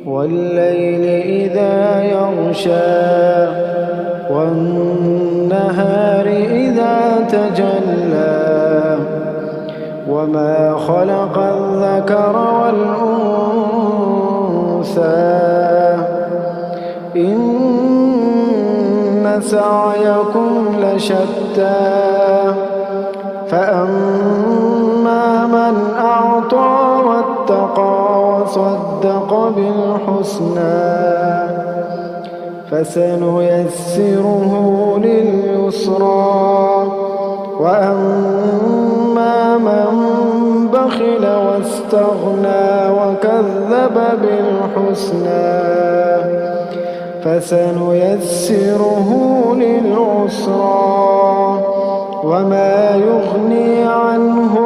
والليل إذا يغشى والنهار إذا تجلى وما خلق الذكر والأنثى إن سعيكم لشتى فأما من أعطى واتقى وصدق بالحسنى فسنيسره لليسرى وأما من بخل واستغنى وكذب بالحسنى فسنيسره للعسرى وما يغني عنه